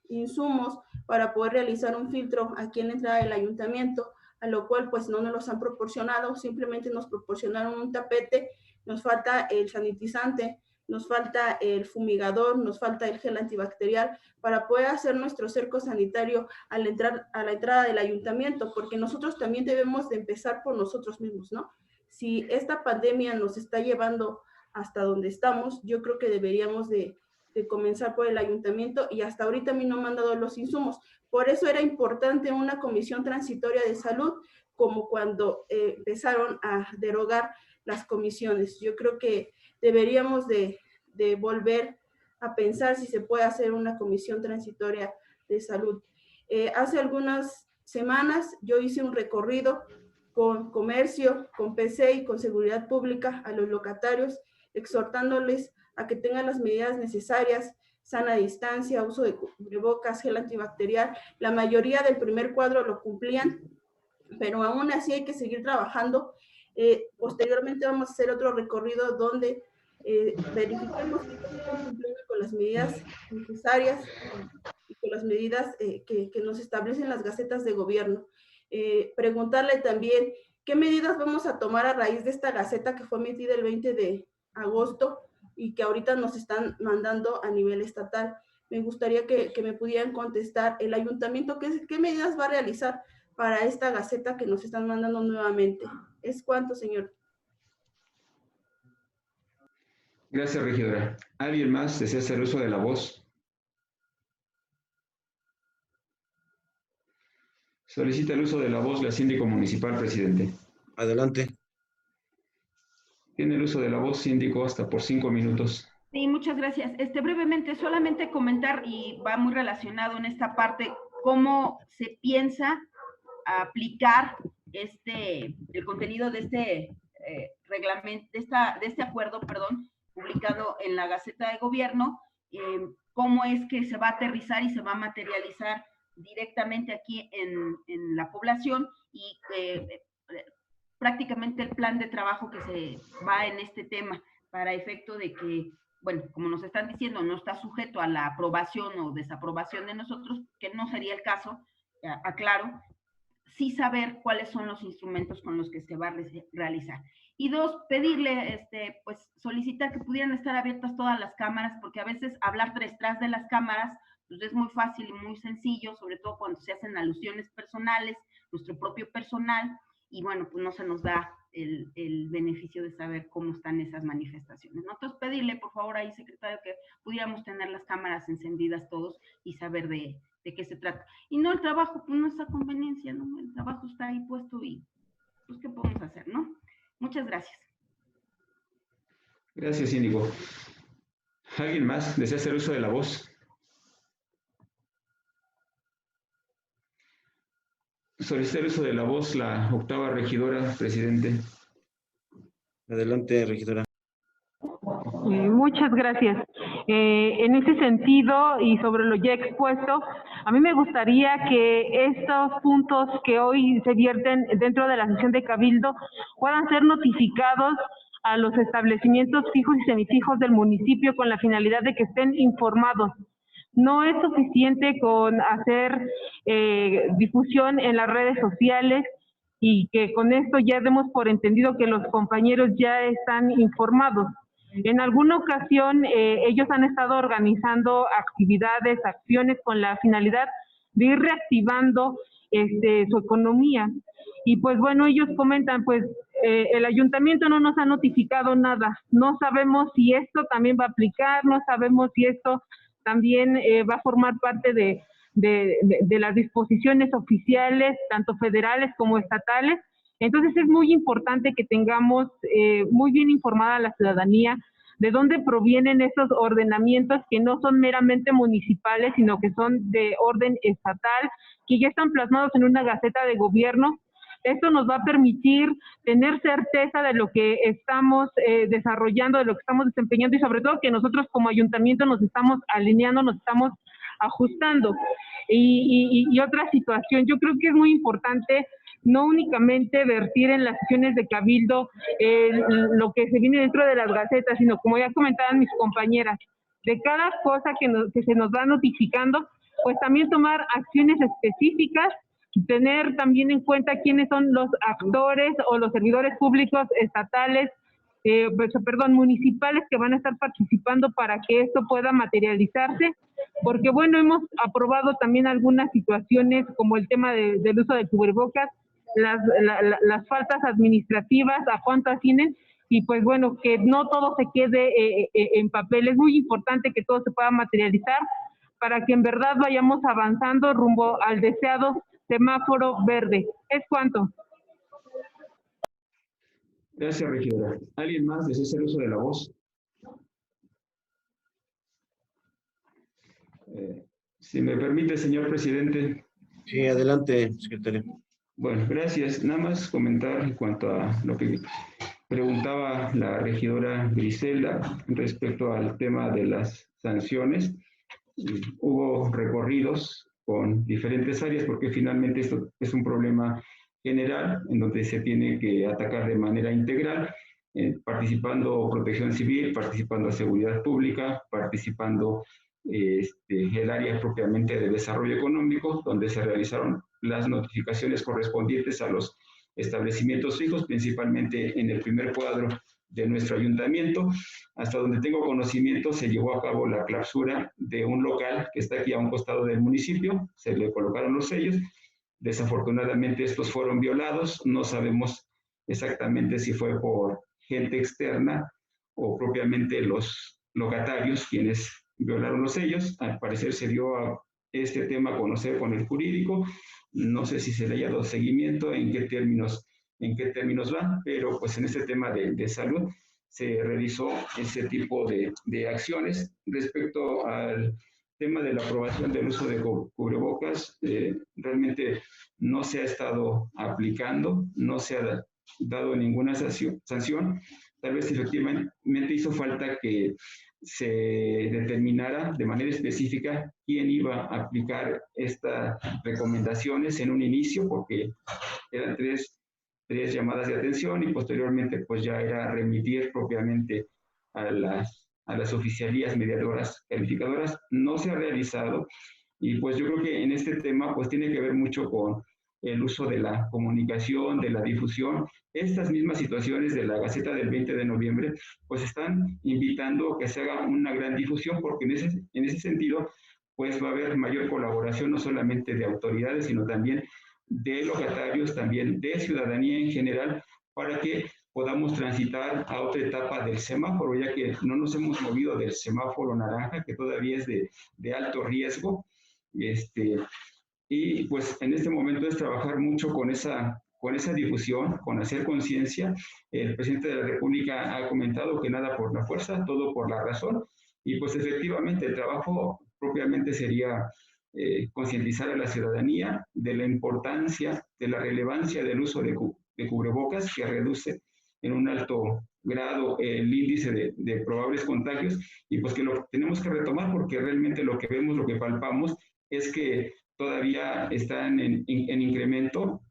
insumos para poder realizar un filtro aquí en la entrada del ayuntamiento. a lo cual pues no nos los han proporcionado, simplemente nos proporcionaron un tapete, nos falta el sanitizante, nos falta el fumigador, nos falta el gel antibacterial para poder hacer nuestro cerco sanitario a la entrada del ayuntamiento, porque nosotros también debemos de empezar por nosotros mismos, ¿no? Si esta pandemia nos está llevando hasta donde estamos, yo creo que deberíamos de comenzar por el ayuntamiento, y hasta ahorita a mí no me han dado los insumos. Por eso era importante una comisión transitoria de salud, como cuando empezaron a derogar las comisiones. Yo creo que deberíamos de volver a pensar si se puede hacer una comisión transitoria de salud. Hace algunas semanas yo hice un recorrido con comercio, con PC y con seguridad pública a los locatarios, exhortándoles a que tengan las medidas necesarias, sana distancia, uso de cubrebocas, gel antibacterial. La mayoría del primer cuadro lo cumplían, pero aún así hay que seguir trabajando. Posteriormente vamos a hacer otro recorrido donde verifiquemos que están cumpliendo con las medidas necesarias y con las medidas que nos establecen las gacetas de gobierno. Preguntarle también qué medidas vamos a tomar a raíz de esta gaceta que fue emitida el 20 de agosto y que ahorita nos están mandando a nivel estatal. Me gustaría que me pudieran contestar el ayuntamiento qué medidas va a realizar para esta gaceta que nos están mandando nuevamente. ¿Es cuánto, señor? Gracias, regidora. ¿Alguien más desea hacer uso de la voz? Solicita el uso de la voz la síndico municipal, presidente. Adelante. Tiene el uso de la voz, síndico, hasta por 5 minutos. Sí, muchas gracias. Brevemente, solamente comentar, y va muy relacionado en esta parte, cómo se piensa aplicar el contenido de este reglamento, de este acuerdo, perdón, publicado en la Gaceta de Gobierno, cómo es que se va a aterrizar y se va a materializar directamente aquí en la población, y prácticamente el plan de trabajo que se va en este tema, para efecto de que, bueno, como nos están diciendo, no está sujeto a la aprobación o desaprobación de nosotros, que no sería el caso, aclaro, sí saber cuáles son los instrumentos con los que se va a realizar. Y dos, pedirle, pues solicitar que pudieran estar abiertas todas las cámaras, porque a veces hablar detrás de las cámaras pues es muy fácil y muy sencillo, sobre todo cuando se hacen alusiones personales, nuestro propio personal, y bueno, pues no se nos da el beneficio de saber cómo están esas manifestaciones, ¿no? Entonces pedirle, por favor, ahí, secretario, que pudiéramos tener las cámaras encendidas todos y saber de qué se trata. Y no el trabajo, pues no es a conveniencia, ¿no? El trabajo está ahí puesto y pues ¿qué podemos hacer, no? Muchas gracias. Gracias, síndico. ¿Alguien más desea hacer uso de la voz? Solicita el uso de la voz la 8ª regidora, presidente. Adelante, regidora. Muchas gracias. En ese sentido y sobre lo ya expuesto, a mí me gustaría que estos puntos que hoy se vierten dentro de la sesión de Cabildo puedan ser notificados a los establecimientos fijos y semifijos del municipio con la finalidad de que estén informados. No es suficiente con hacer difusión en las redes sociales y que con esto ya demos por entendido que los compañeros ya están informados. En alguna ocasión ellos han estado organizando actividades, acciones con la finalidad de ir reactivando su economía. Y pues bueno, ellos comentan, pues el ayuntamiento no nos ha notificado nada, no sabemos si esto también va a aplicar, no sabemos si esto también va a formar parte de las disposiciones oficiales, tanto federales como estatales. Entonces es muy importante que tengamos muy bien informada a la ciudadanía de dónde provienen esos ordenamientos que no son meramente municipales, sino que son de orden estatal, que ya están plasmados en una gaceta de gobierno. Esto nos va a permitir tener certeza de lo que estamos desarrollando, de lo que estamos desempeñando y sobre todo que nosotros como ayuntamiento nos estamos alineando, nos estamos ajustando. Y otra situación, yo creo que es muy importante no únicamente vertir en las sesiones de Cabildo lo que se viene dentro de las gacetas, sino como ya comentaban mis compañeras, de cada cosa que se nos va notificando, pues también tomar acciones específicas tener también en cuenta quiénes son los actores o los servidores públicos estatales, municipales que van a estar participando para que esto pueda materializarse, porque bueno, hemos aprobado también algunas situaciones como el tema del uso de cubrebocas, las faltas administrativas, a cuánto ascienden, y pues bueno, que no todo se quede en papel. Es muy importante que todo se pueda materializar para que en verdad vayamos avanzando rumbo al deseado semáforo verde. ¿Es cuánto? Gracias, regidora. ¿Alguien más desea hacer uso de la voz? Si me permite, señor presidente. Sí, adelante, secretario. Bueno, gracias. Nada más comentar en cuanto a lo que preguntaba la regidora Griselda respecto al tema de las sanciones. Hubo recorridos con diferentes áreas porque finalmente esto es un problema general en donde se tiene que atacar de manera integral, participando Protección Civil, participando Seguridad Pública, participando el área propiamente de desarrollo económico, donde se realizaron las notificaciones correspondientes a los establecimientos fijos, principalmente en el primer cuadro de nuestro ayuntamiento. Hasta donde tengo conocimiento, se llevó a cabo la clausura de un local que está aquí a un costado del municipio, se le colocaron los sellos. Desafortunadamente estos fueron violados, no sabemos exactamente si fue por gente externa o propiamente los locatarios quienes violaron los sellos. Al parecer se dio a este tema a conocer con el jurídico, no sé si se le haya dado seguimiento, en qué términos van, pero pues en este tema de salud se realizó ese tipo de acciones. Respecto al tema de la aprobación del uso de cubrebocas, realmente no se ha estado aplicando, no se ha dado ninguna sanción. Tal vez efectivamente hizo falta que se determinara de manera específica quién iba a aplicar estas recomendaciones en un inicio, porque eran tres llamadas de atención y posteriormente pues ya era remitir propiamente a las oficialías mediadoras calificadoras. No se ha realizado y pues yo creo que en este tema pues tiene que ver mucho con el uso de la comunicación, de la difusión. Estas mismas situaciones de la Gaceta del 20 de noviembre pues están invitando a que se haga una gran difusión, porque en ese sentido pues va a haber mayor colaboración no solamente de autoridades, sino también de locatarios, también de ciudadanía en general, para que podamos transitar a otra etapa del semáforo, ya que no nos hemos movido del semáforo naranja, que todavía es de alto riesgo. Y pues en este momento es trabajar mucho con esa difusión, con hacer conciencia. El presidente de la República ha comentado que nada por la fuerza, todo por la razón, y pues efectivamente el trabajo propiamente sería concientizar a la ciudadanía de la importancia, de la relevancia del uso de cubrebocas, que reduce en un alto grado el índice de probables contagios, y pues que lo tenemos que retomar, porque realmente lo que vemos, lo que palpamos, es que todavía están en incremento.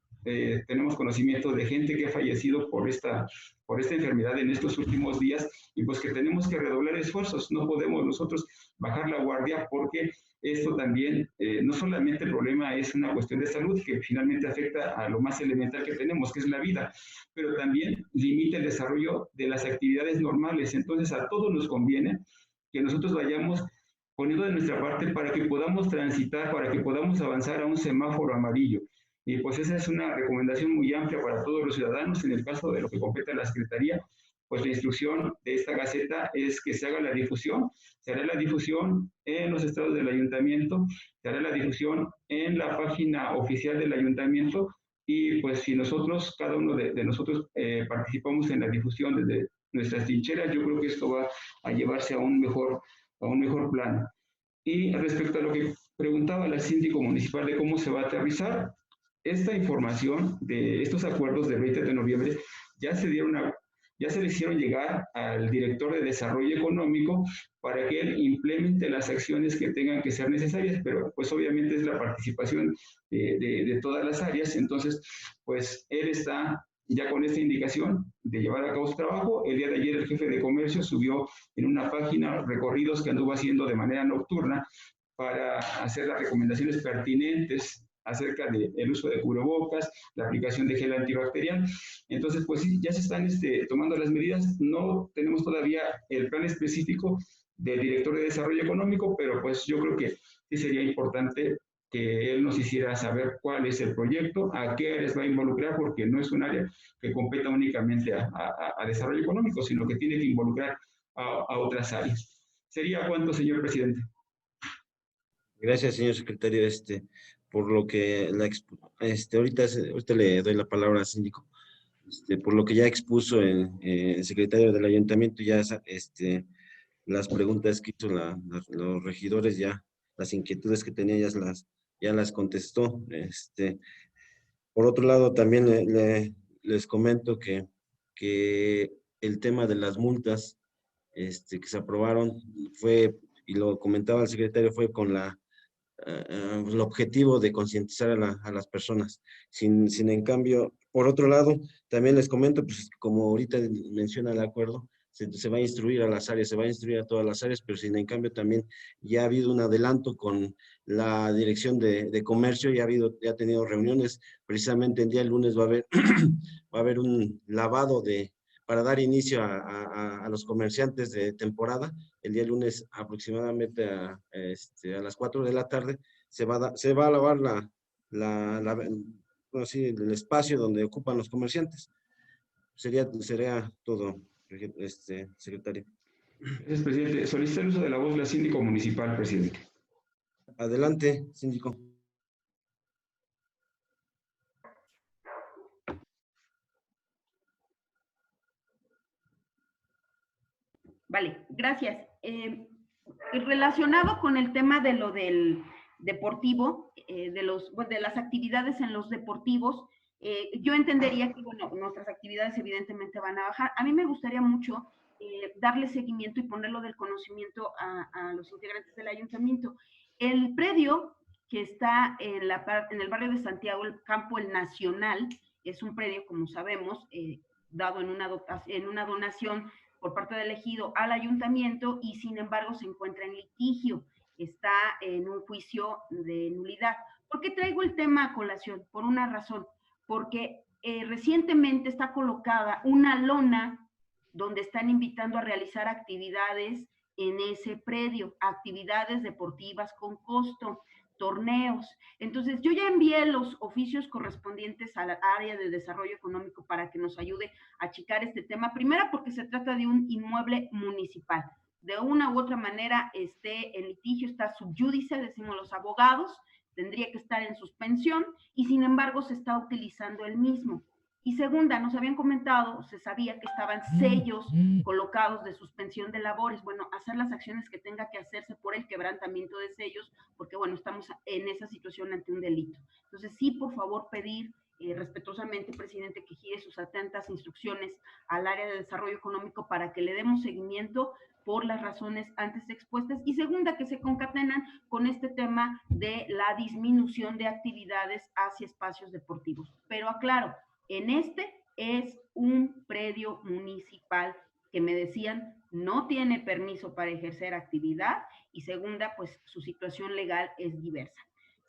Tenemos conocimiento de gente que ha fallecido por esta enfermedad en estos últimos días, y pues que tenemos que redoblar esfuerzos. No podemos nosotros bajar la guardia, porque esto también, no solamente el problema es una cuestión de salud, que finalmente afecta a lo más elemental que tenemos, que es la vida, pero también limita el desarrollo de las actividades normales. Entonces a todos nos conviene que nosotros vayamos poniendo de nuestra parte para que podamos transitar, para que podamos avanzar a un semáforo amarillo. Y pues esa es una recomendación muy amplia para todos los ciudadanos. En el caso de lo que compete a la Secretaría, pues la instrucción de esta Gaceta es que se haga la difusión. Se hará la difusión en los estados del ayuntamiento, se hará la difusión en la página oficial del ayuntamiento, y pues si nosotros, cada uno de nosotros participamos en la difusión desde nuestras trincheras, yo creo que esto va a llevarse a un mejor plano. Y respecto a lo que preguntaba la síndico municipal de cómo se va a aterrizar, esta información de estos acuerdos del 20 de noviembre ya se le hicieron llegar al director de desarrollo económico para que él implemente las acciones que tengan que ser necesarias, pero pues obviamente es la participación de todas las áreas. Entonces pues él está ya con esta indicación de llevar a cabo su trabajo. El día de ayer el jefe de comercio subió en una página recorridos que anduvo haciendo de manera nocturna para hacer las recomendaciones pertinentes acerca del uso de cubrebocas, la aplicación de gel antibacterial. Entonces, pues sí, ya se están tomando las medidas. No tenemos todavía el plan específico del director de Desarrollo Económico, pero pues yo creo que sí sería importante que él nos hiciera saber cuál es el proyecto, a qué áreas va a involucrar, porque no es un área que competa únicamente a desarrollo económico, sino que tiene que involucrar a otras áreas. ¿Sería cuánto, señor presidente? Gracias, señor secretario, por lo que ahorita le doy la palabra al síndico. Por lo que ya expuso el secretario del ayuntamiento, ya las preguntas que hizo los regidores, ya las inquietudes que tenía, ya las contestó. Por otro lado, también les comento que el tema de las multas que se aprobaron fue, y lo comentaba el secretario, fue con el objetivo de concientizar a las personas. Sin en cambio, por otro lado, también les comento, pues como ahorita menciona el acuerdo, se va a instruir a las áreas, se va a instruir a todas las áreas, pero sin en cambio también ya ha habido un adelanto con la Dirección de Comercio, ya ha tenido reuniones. Precisamente el día lunes va a haber un lavado para dar inicio a los comerciantes de temporada. El día lunes aproximadamente a las 4 de la tarde se va a lavar el espacio donde ocupan los comerciantes. Sería todo, secretario. Gracias, presidente. Solicita el uso de la voz la síndico municipal, presidente. Adelante, síndico. Vale, gracias. Relacionado con el tema de lo del deportivo, de las actividades en los deportivos, yo entendería que, bueno, nuestras actividades evidentemente van a bajar. A mí me gustaría mucho darle seguimiento y ponerlo del conocimiento a los integrantes del ayuntamiento. El predio que está en el barrio de Santiago, el Campo El Nacional, es un predio, como sabemos, dado en una donación por parte del ejido al ayuntamiento, y sin embargo se encuentra en litigio, está en un juicio de nulidad. ¿Por qué traigo el tema a colación? Por una razón, porque recientemente está colocada una lona donde están invitando a realizar actividades en ese predio, actividades deportivas con costo, torneos. Entonces, yo ya envié los oficios correspondientes a la área de desarrollo económico para que nos ayude a achicar este tema. Primero, porque se trata de un inmueble municipal. De una u otra manera, el litigio está subyúdice, decimos los abogados, tendría que estar en suspensión, y sin embargo se está utilizando el mismo. Y segunda, nos habían comentado, se sabía que estaban sellos colocados de suspensión de labores. Bueno, hacer las acciones que tenga que hacerse por el quebrantamiento de sellos, porque bueno, estamos en esa situación ante un delito. Entonces sí, por favor, pedir respetuosamente, presidente, que gire sus atentas instrucciones al área de desarrollo económico para que le demos seguimiento por las razones antes expuestas. Y segunda, que se concatenan con este tema de la disminución de actividades hacia espacios deportivos. Pero aclaro, es un predio municipal que me decían no tiene permiso para ejercer actividad, y segunda, pues su situación legal es diversa.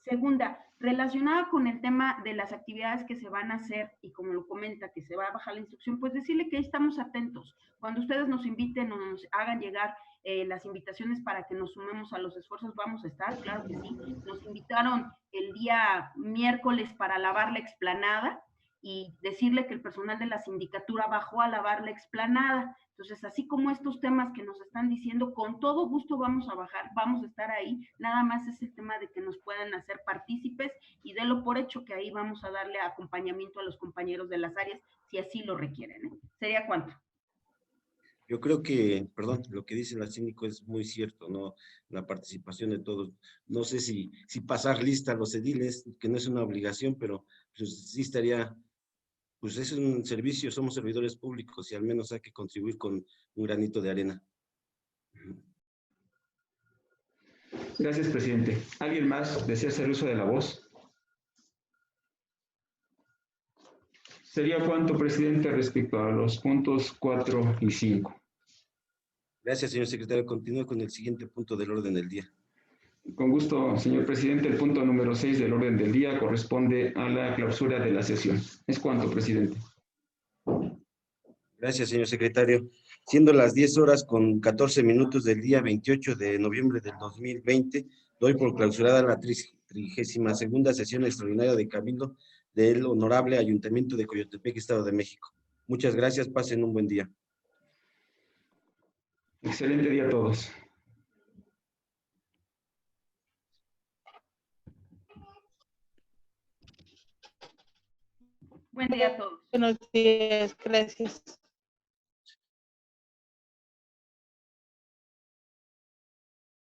Segunda, relacionada con el tema de las actividades que se van a hacer, y como lo comenta, que se va a bajar la instrucción, pues decirle que ahí estamos atentos. Cuando ustedes nos inviten o nos hagan llegar las invitaciones para que nos sumemos a los esfuerzos, vamos a estar, claro que sí. Nos invitaron el día miércoles para lavar la explanada, y decirle que el personal de la sindicatura bajó a lavar la explanada. Entonces, así como estos temas que nos están diciendo, con todo gusto vamos a bajar, vamos a estar ahí. Nada más es el tema de que nos puedan hacer partícipes, y délo por hecho que ahí vamos a darle acompañamiento a los compañeros de las áreas si así lo requieren. ¿Sería cuánto? Yo creo que, perdón, lo que dice la síndico es muy cierto, ¿no? La participación de todos. No sé si pasar lista a los ediles, que no es una obligación, pero pues sí estaría, pues es un servicio, somos servidores públicos y al menos hay que contribuir con un granito de arena. Gracias, presidente. ¿Alguien más desea hacer uso de la voz? ¿Sería cuánto, presidente, respecto a los puntos 4 y 5? Gracias, señor secretario. Continúe con el siguiente punto del orden del día. Con gusto, señor presidente. El punto número 6 del orden del día corresponde a la clausura de la sesión. Es cuanto, presidente. Gracias, señor secretario. Siendo las 10 horas con 14 minutos del día 28 de noviembre del 2020, doy por clausurada la 32ª sesión extraordinaria de Cabildo del Honorable Ayuntamiento de Coyotepec, Estado de México. Muchas gracias, pasen un buen día. Excelente día a todos. Buen día a todos. Buenos días, gracias.